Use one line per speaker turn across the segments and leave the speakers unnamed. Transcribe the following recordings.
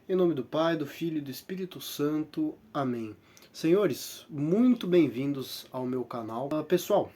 Em nome do Pai, do Filho e do Espírito Santo. Amém. Senhores, muito bem-vindos ao meu canal. Pessoal,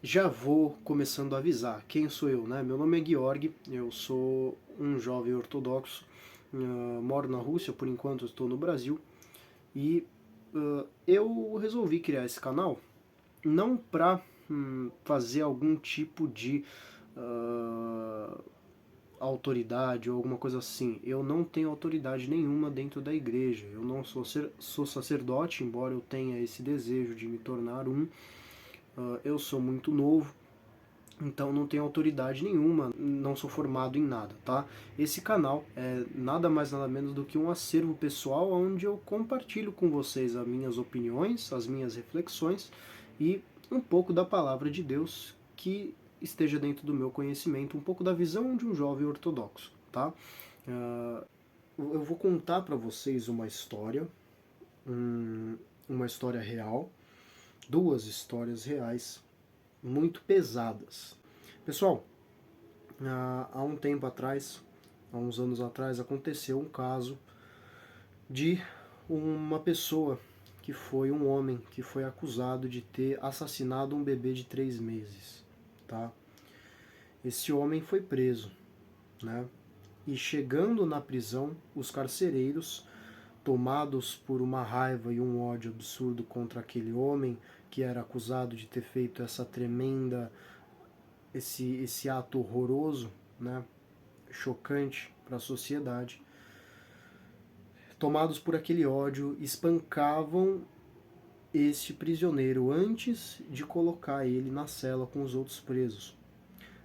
já vou começando a avisar quem sou eu, né? Meu nome é Georg, eu sou um jovem ortodoxo, moro na Rússia, por enquanto estou no Brasil, e eu resolvi criar esse canal não para fazer algum tipo de autoridade ou alguma coisa assim. Eu não tenho autoridade nenhuma dentro da igreja. Eu não sou sacerdote, embora eu tenha esse desejo de me tornar um. Eu sou muito novo, então não tenho autoridade nenhuma, não sou formado em nada, tá? Esse canal é nada mais nada menos do que um acervo pessoal onde eu compartilho com vocês as minhas opiniões, as minhas reflexões e um pouco da palavra de Deus que esteja dentro do meu conhecimento, um pouco da visão de um jovem ortodoxo, tá? Eu vou contar para vocês uma história real, duas histórias reais muito pesadas. Pessoal, há um tempo atrás, há uns anos atrás, aconteceu um caso de uma pessoa que foi um homem que foi acusado de ter assassinado um bebê de 3 meses, tá? Esse homem foi preso, né? E chegando na prisão, os carcereiros, tomados por uma raiva e um ódio absurdo contra aquele homem que era acusado de ter feito essa tremenda, esse ato horroroso, né? Chocante para a sociedade, tomados por aquele ódio, espancavam este prisioneiro antes de colocar ele na cela com os outros presos.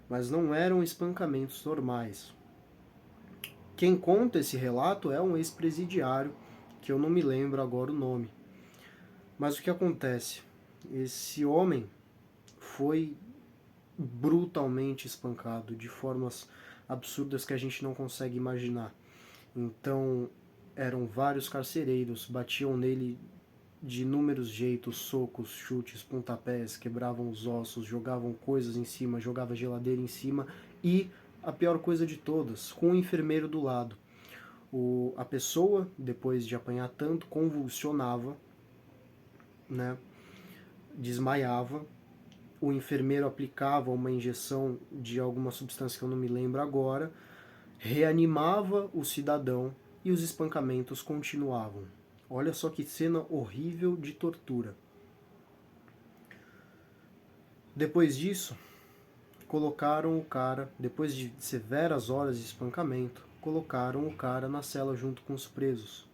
Mas não eram espancamentos normais. Quem conta esse relato é um ex-presidiário, que eu não me lembro agora o nome. Mas o que acontece? Esse homem foi brutalmente espancado de formas absurdas que a gente não consegue imaginar. Então, eram vários carcereiros, batiam nele de inúmeros jeitos, socos, chutes, pontapés, quebravam os ossos, jogavam coisas em cima, jogavam geladeira em cima e, a pior coisa de todas, com o enfermeiro do lado. A pessoa, depois de apanhar tanto, convulsionava, né, desmaiava, o enfermeiro aplicava uma injeção de alguma substância que eu não me lembro agora, reanimava o cidadão e os espancamentos continuavam. Olha só que cena horrível de tortura. Depois disso, colocaram o cara, depois de severas horas de espancamento, colocaram o cara na cela junto com os presos.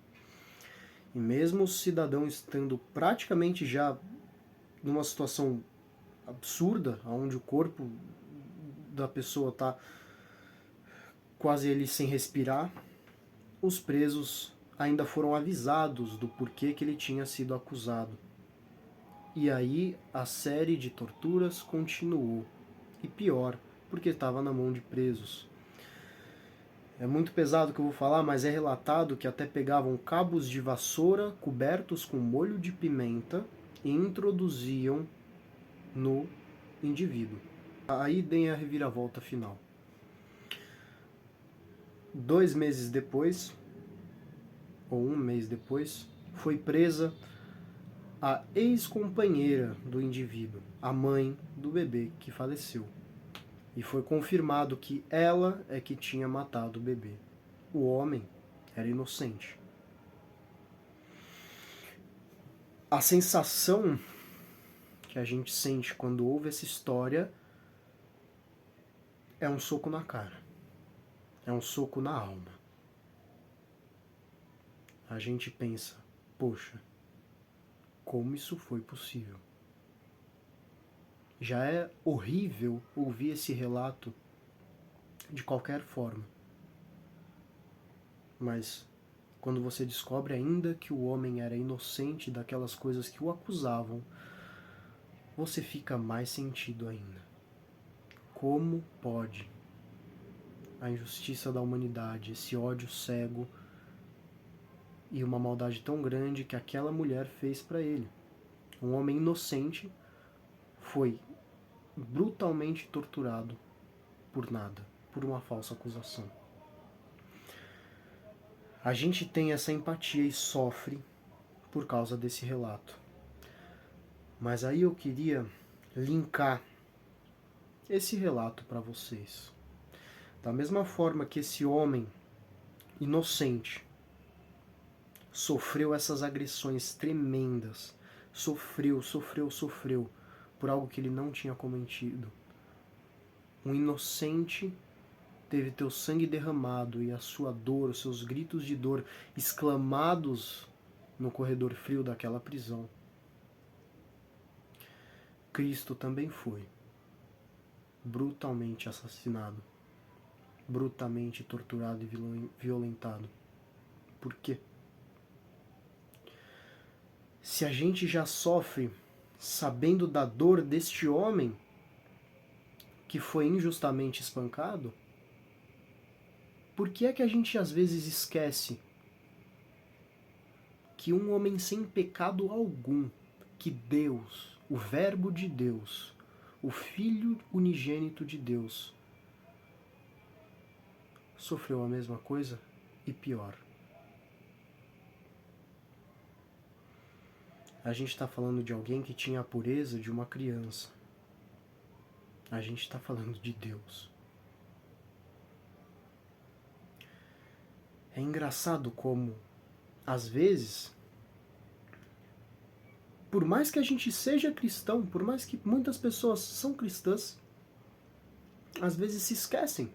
E mesmo o cidadão estando praticamente já numa situação absurda, onde o corpo da pessoa está quase ele sem respirar, os presos ainda foram avisados do porquê que ele tinha sido acusado. E aí a série de torturas continuou. E pior, porque estava na mão de presos. É muito pesado o que eu vou falar, mas é relatado que até pegavam cabos de vassoura cobertos com molho de pimenta e introduziam no indivíduo. Aí vem a reviravolta final. 2 meses depois, ou 1 mês depois, foi presa a ex-companheira do indivíduo, a mãe do bebê que faleceu. E foi confirmado que ela é que tinha matado o bebê. O homem era inocente. A sensação que a gente sente quando ouve essa história é um soco na cara. É um soco na alma. A gente pensa, poxa, como isso foi possível? Já é horrível ouvir esse relato de qualquer forma. Mas quando você descobre ainda que o homem era inocente daquelas coisas que o acusavam, você fica mais sentido ainda. Como pode a injustiça da humanidade, esse ódio cego e uma maldade tão grande que aquela mulher fez para ele? Um homem inocente foi brutalmente torturado por nada, por uma falsa acusação. A gente tem essa empatia e sofre por causa desse relato. Mas aí eu queria linkar esse relato para vocês. Da mesma forma que esse homem inocente sofreu essas agressões tremendas, sofreu por algo que ele não tinha cometido. Um inocente teve teu sangue derramado e a sua dor, os seus gritos de dor exclamados no corredor frio daquela prisão. Cristo também foi brutalmente assassinado, brutalmente torturado e violentado. Por quê? Se a gente já sofre sabendo da dor deste homem que foi injustamente espancado, por que é que a gente às vezes esquece que um homem sem pecado algum, que Deus, o Verbo de Deus, o Filho unigênito de Deus, sofreu a mesma coisa e pior? A gente está falando de alguém que tinha a pureza de uma criança. A gente está falando de Deus. É engraçado como, às vezes, por mais que a gente seja cristão, por mais que muitas pessoas são cristãs, às vezes se esquecem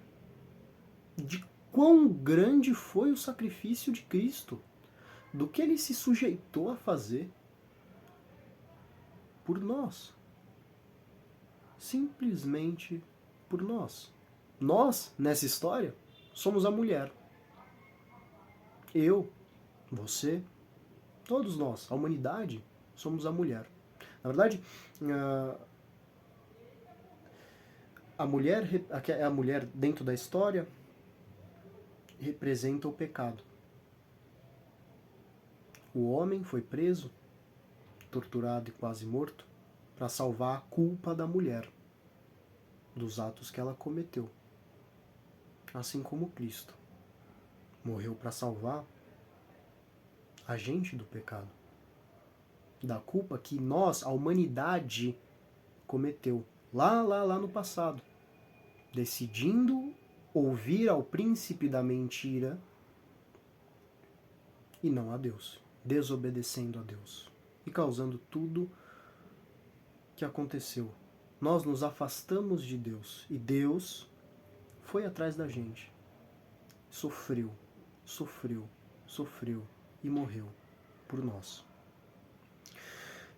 de quão grande foi o sacrifício de Cristo, do que ele se sujeitou a fazer por nós. Simplesmente por nós. Nós, nessa história, somos a mulher. Eu, você, todos nós, a humanidade, somos a mulher. Na verdade, a mulher dentro da história representa o pecado. O homem foi preso, torturado e quase morto para salvar a culpa da mulher dos atos que ela cometeu. Assim como Cristo morreu para salvar a gente do pecado, da culpa que nós, a humanidade, cometeu lá no passado, decidindo ouvir ao príncipe da mentira e não a Deus, desobedecendo a Deus e causando tudo que aconteceu. Nós nos afastamos de Deus e Deus foi atrás da gente, sofreu e morreu por nós.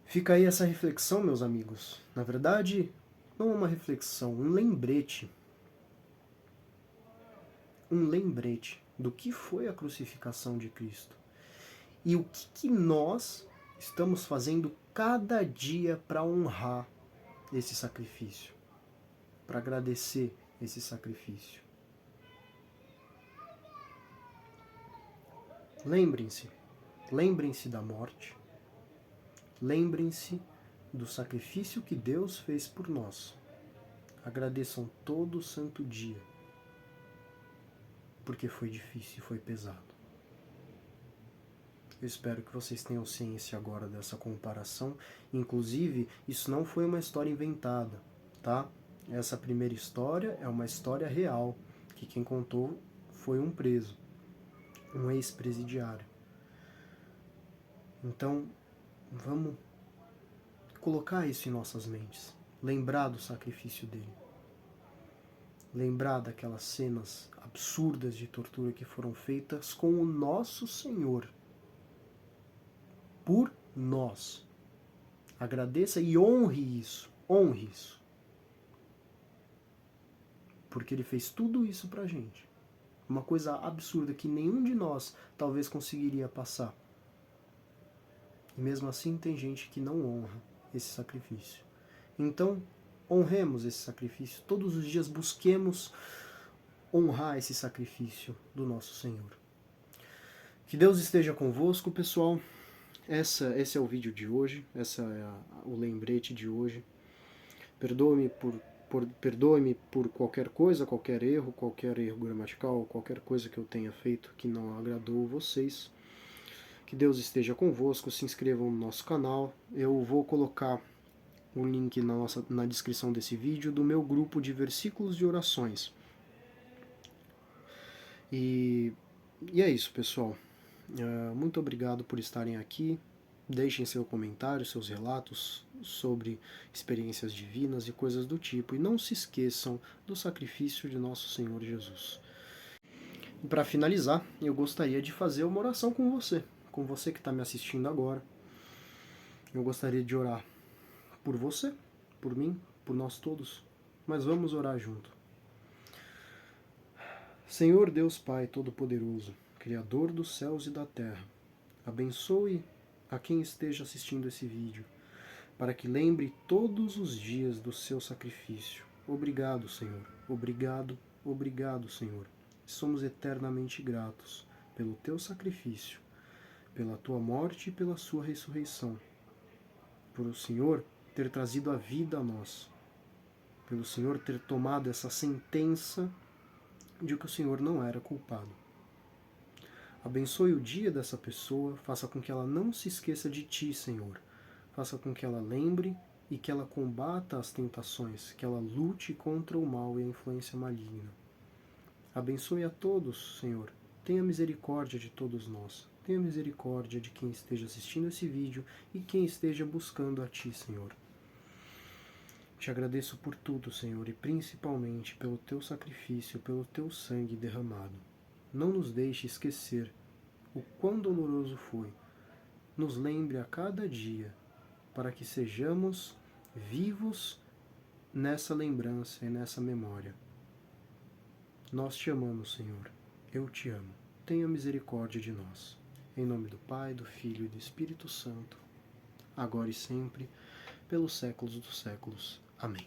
Fica aí essa reflexão, meus amigos. Na verdade, não é uma reflexão, um lembrete do que foi a crucificação de Cristo e o que nós estamos fazendo cada dia para honrar esse sacrifício, para agradecer esse sacrifício. Lembrem-se da morte, lembrem-se do sacrifício que Deus fez por nós. Agradeçam todo santo dia, porque foi difícil e foi pesado. Eu espero que vocês tenham ciência agora dessa comparação. Inclusive, isso não foi uma história inventada, tá? Essa primeira história é uma história real, que quem contou foi um preso, um ex-presidiário. Então, vamos colocar isso em nossas mentes. Lembrar do sacrifício dele. Lembrar daquelas cenas absurdas de tortura que foram feitas com o nosso Senhor. Por nós. Agradeça e honre isso. Honre isso. Porque ele fez tudo isso pra gente. Uma coisa absurda que nenhum de nós talvez conseguiria passar. E mesmo assim tem gente que não honra esse sacrifício. Então, honremos esse sacrifício. Todos os dias busquemos honrar esse sacrifício do nosso Senhor. Que Deus esteja convosco, pessoal. Esse é o vídeo de hoje. Esse é o lembrete de hoje. Perdoe-me por Perdoe-me por qualquer coisa, qualquer erro gramatical, qualquer coisa que eu tenha feito que não agradou vocês. Que Deus esteja convosco, se inscrevam no nosso canal. Eu vou colocar o link na descrição desse vídeo do meu grupo de versículos e orações. E é isso, pessoal. Muito obrigado por estarem aqui. Deixem seu comentário, seus relatos sobre experiências divinas e coisas do tipo. E não se esqueçam do sacrifício de nosso Senhor Jesus. E para finalizar, eu gostaria de fazer uma oração com você que está me assistindo agora. Eu gostaria de orar por você, por mim, por nós todos. Mas vamos orar junto. Senhor Deus Pai Todo-Poderoso, Criador dos céus e da terra, abençoe a quem esteja assistindo esse vídeo, para que lembre todos os dias do seu sacrifício. Obrigado, Senhor. Obrigado, obrigado, Senhor. Somos eternamente gratos pelo teu sacrifício, pela tua morte e pela sua ressurreição, por o Senhor ter trazido a vida a nós, pelo Senhor ter tomado essa sentença de que o Senhor não era culpado. Abençoe o dia dessa pessoa, faça com que ela não se esqueça de Ti, Senhor. Faça com que ela lembre e que ela combata as tentações, que ela lute contra o mal e a influência maligna. Abençoe a todos, Senhor. Tenha misericórdia de todos nós. Tenha misericórdia de quem esteja assistindo esse vídeo e quem esteja buscando a Ti, Senhor. Te agradeço por tudo, Senhor, e principalmente pelo Teu sacrifício, pelo Teu sangue derramado. Não nos deixe esquecer o quão doloroso foi. Nos lembre a cada dia, para que sejamos vivos nessa lembrança e nessa memória. Nós te amamos, Senhor. Eu te amo. Tenha misericórdia de nós. Em nome do Pai, do Filho e do Espírito Santo, agora e sempre, pelos séculos dos séculos. Amém.